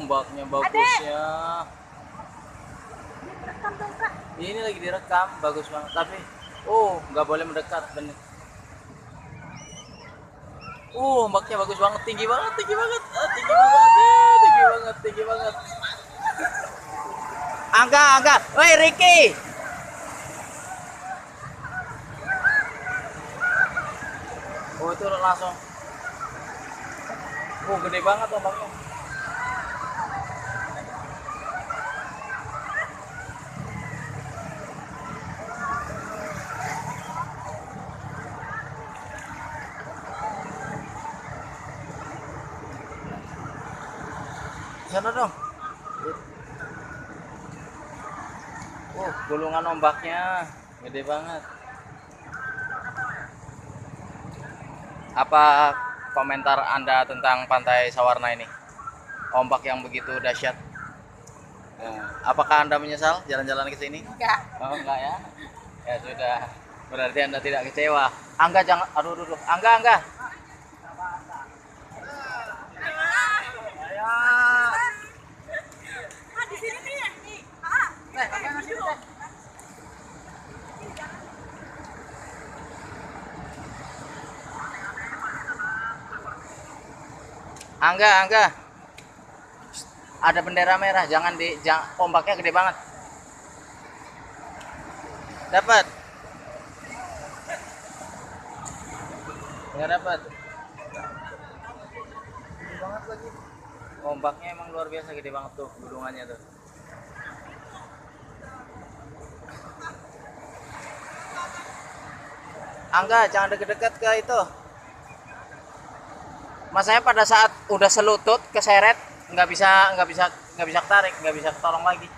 ombaknya bagus ya. Rekam dong, Kak. Ini lagi direkam, bagus banget. Tapi, oh, nggak boleh mendekat, bener. Ombaknya bagus banget, tinggi banget, tinggi banget, tinggi banget, tinggi banget, tinggi banget. Angga, woi Ricky. Oh itu langsung. Gede banget ombaknya. Sana dong. Gulungan ombaknya gede banget. Apa komentar Anda tentang Pantai Sawarna ini? Ombak yang begitu dahsyat. Apakah Anda menyesal jalan-jalan ke sini? Enggak. Oh, enggak ya? Ya sudah. Berarti Anda tidak kecewa. Angga jangan, aduh. Angga. Di sini nih. Nih. Angga. Ada bendera merah, ombaknya gede banget. Dapat? Nggak dapat. Gede banget lagi. Ombaknya emang luar biasa, gede banget tuh gulungannya tuh. Angga, jangan deket-deket ke itu. Masanya pada saat udah selutut keseret, nggak bisa tarik, nggak bisa ketolong lagi.